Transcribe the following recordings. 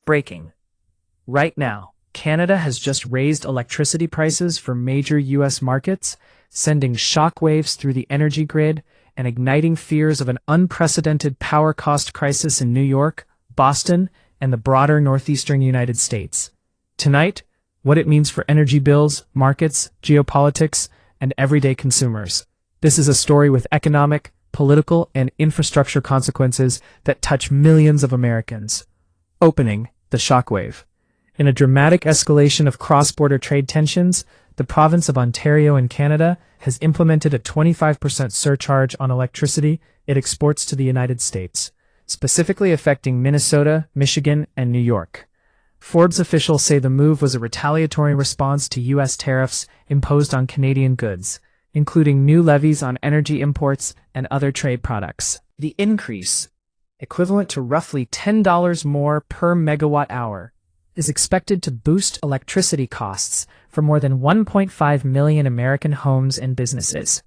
Breaking. Right now, Canada has just raised electricity prices for major U.S. markets, sending shockwaves through the energy grid and igniting fears of an unprecedented power cost crisis in New York, Boston, and the broader northeastern United States. Tonight, what it means for energy bills, markets, geopolitics, and everyday consumers. This is a story with economic, political, and infrastructure consequences that touch millions of Americans. Opening, the shockwave. In a dramatic escalation of cross-border trade tensions, the province of Ontario in Canada has implemented a 25% surcharge on electricity it exports to the United States, specifically affecting Minnesota, Michigan, and New York. Forbes officials say the move was a retaliatory response to U.S. tariffs imposed on Canadian goods, including new levies on energy imports and other trade products. The increase, equivalent to roughly $10 more per megawatt hour, is expected to boost electricity costs for more than 1.5 million American homes and businesses.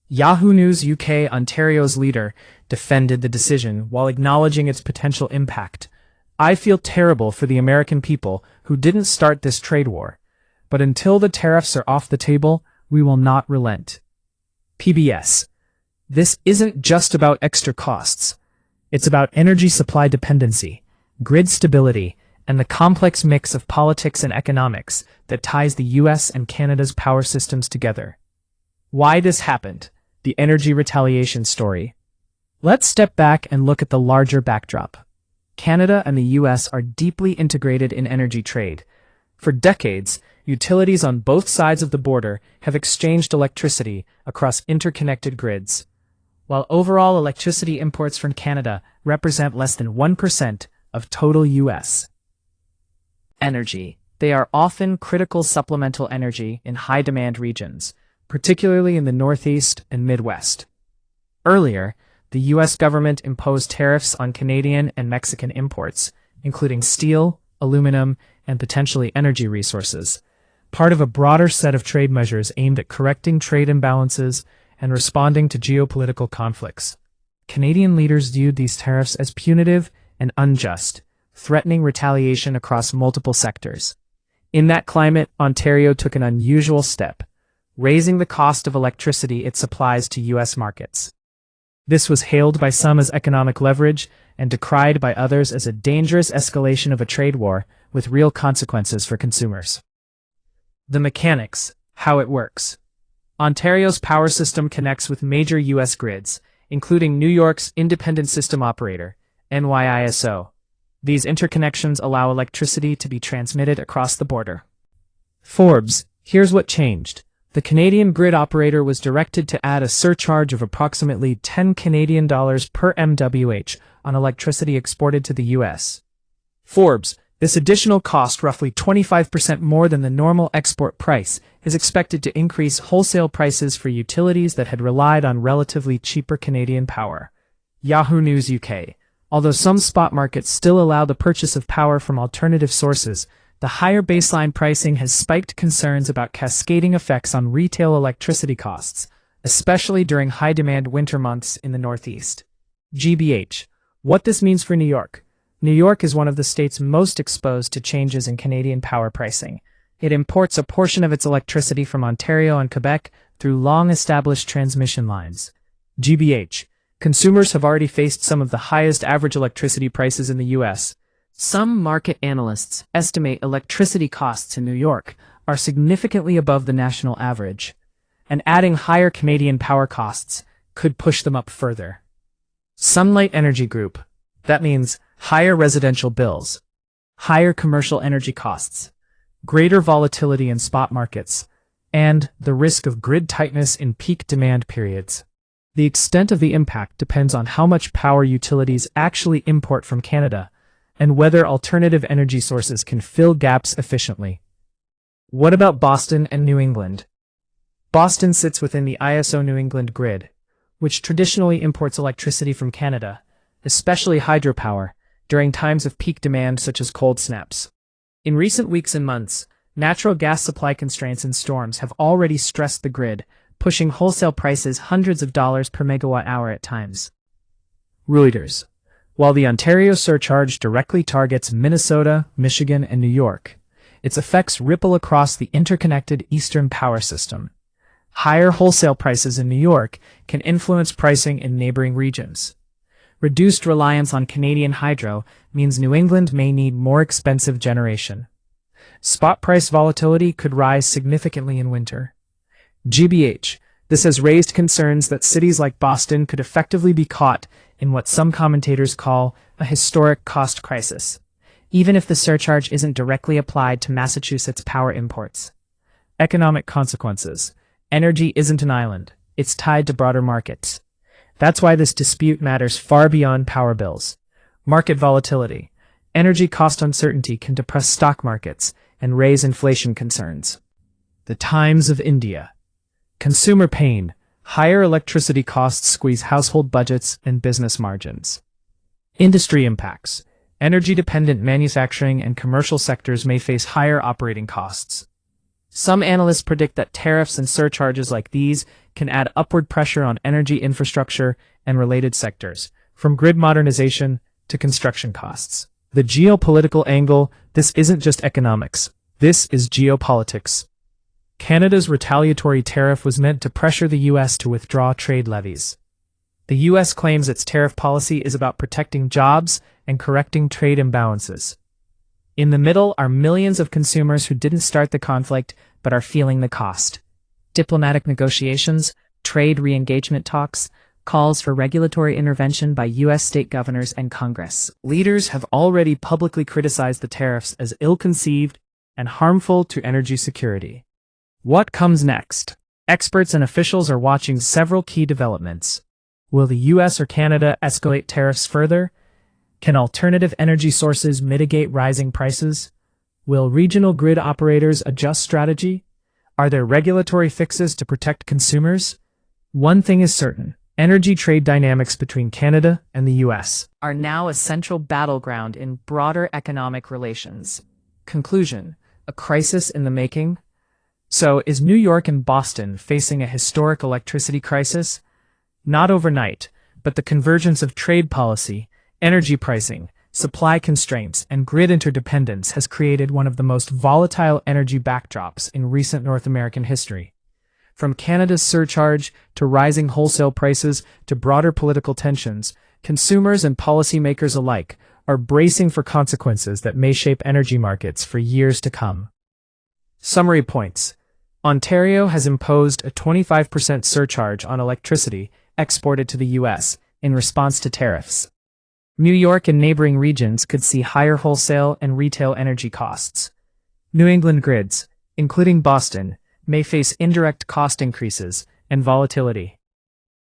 Yahoo News UK Ontario's leader defended the decision while acknowledging its potential impact. "I feel terrible for the American people who didn't start this trade war, but until the tariffs are off the table, we will not relent." PBS. This isn't just about extra costs. It's about energy supply dependency, grid stability, and the complex mix of politics and economics that ties the U.S. and Canada's power systems together. Why this happened? The energy retaliation story. Let's step back and look at the larger backdrop. Canada and the U.S. are deeply integrated in energy trade. For decades, utilities on both sides of the border have exchanged electricity across interconnected grids. While overall electricity imports from Canada represent less than 1% of total U.S. energy, they are often critical supplemental energy in high-demand regions, particularly in the Northeast and Midwest. Earlier, the U.S. government imposed tariffs on Canadian and Mexican imports, including steel, aluminum, and potentially energy resources, part of a broader set of trade measures aimed at correcting trade imbalances and responding to geopolitical conflicts. Canadian leaders viewed these tariffs as punitive and unjust, threatening retaliation across multiple sectors. In that climate, Ontario took an unusual step, raising the cost of electricity it supplies to U.S. markets. This was hailed by some as economic leverage and decried by others as a dangerous escalation of a trade war with real consequences for consumers. The mechanics, how it works. Ontario's power system connects with major U.S. grids, including New York's Independent System Operator, NYISO. These interconnections allow electricity to be transmitted across the border. Forbes, here's what changed. The Canadian grid operator was directed to add a surcharge of approximately $10 Canadian per MWH on electricity exported to the U.S. Forbes, this additional cost, roughly 25% more than the normal export price, is expected to increase wholesale prices for utilities that had relied on relatively cheaper Canadian power. Yahoo News UK. Although some spot markets still allow the purchase of power from alternative sources, the higher baseline pricing has spiked concerns about cascading effects on retail electricity costs, especially during high-demand winter months in the Northeast. GBH. What this means for New York. New York is one of the states most exposed to changes in Canadian power pricing. It imports a portion of its electricity from Ontario and Quebec through long-established transmission lines. GBH. Consumers have already faced some of the highest average electricity prices in the U.S. Some market analysts estimate electricity costs in New York are significantly above the national average, and adding higher Canadian power costs could push them up further. Sunlight Energy Group. That means higher residential bills, higher commercial energy costs, greater volatility in spot markets, and the risk of grid tightness in peak demand periods. The extent of the impact depends on how much power utilities actually import from Canada and whether alternative energy sources can fill gaps efficiently. What about Boston and New England? Boston sits within the ISO New England grid, which traditionally imports electricity from Canada, especially hydropower, during times of peak demand such as cold snaps. In recent weeks and months, natural gas supply constraints and storms have already stressed the grid, pushing wholesale prices hundreds of dollars per megawatt hour at times. Reuters. While the Ontario surcharge directly targets Minnesota, Michigan, and New York, its effects ripple across the interconnected Eastern power system. Higher wholesale prices in New York can influence pricing in neighboring regions. Reduced reliance on Canadian hydro means New England may need more expensive generation. Spot price volatility could rise significantly in winter. GBH. This has raised concerns that cities like Boston could effectively be caught in what some commentators call a historic cost crisis, even if the surcharge isn't directly applied to Massachusetts power imports. Economic consequences. Energy isn't an island. It's tied to broader markets. That's why this dispute matters far beyond power bills. Market volatility. Energy cost uncertainty can depress stock markets and raise inflation concerns. The Times of India. Consumer pain. Higher electricity costs squeeze household budgets and business margins. Industry impacts. Energy-dependent manufacturing and commercial sectors may face higher operating costs. Some analysts predict that tariffs and surcharges like these can add upward pressure on energy infrastructure and related sectors, from grid modernization to construction costs. The geopolitical angle. This isn't just economics. This is geopolitics. Canada's retaliatory tariff was meant to pressure the U.S. to withdraw trade levies. The U.S. claims its tariff policy is about protecting jobs and correcting trade imbalances. In the middle are millions of consumers who didn't start the conflict but are feeling the cost. Diplomatic negotiations, trade re-engagement talks, calls for regulatory intervention by U.S. state governors and Congress. Leaders have already publicly criticized the tariffs as ill-conceived and harmful to energy security. What comes next? Experts and officials are watching several key developments. Will the U.S. or Canada escalate tariffs further? Can alternative energy sources mitigate rising prices? Will regional grid operators adjust strategy? Are there regulatory fixes to protect consumers? One thing is certain. Energy trade dynamics between Canada and the U.S. are now a central battleground in broader economic relations. Conclusion: a crisis in the making? So, is New York and Boston facing a historic electricity crisis? Not overnight, but the convergence of trade policy, energy pricing, supply constraints, and grid interdependence has created one of the most volatile energy backdrops in recent North American history. From Canada's surcharge to rising wholesale prices to broader political tensions, consumers and policymakers alike are bracing for consequences that may shape energy markets for years to come. Summary points. Ontario has imposed a 25% surcharge on electricity exported to the U.S. in response to tariffs. New York and neighboring regions could see higher wholesale and retail energy costs. New England grids, including Boston, may face indirect cost increases and volatility.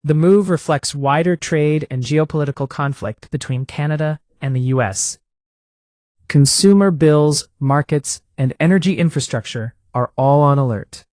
The move reflects wider trade and geopolitical conflict between Canada and the U.S. Consumer bills, markets, and energy infrastructure are all on alert.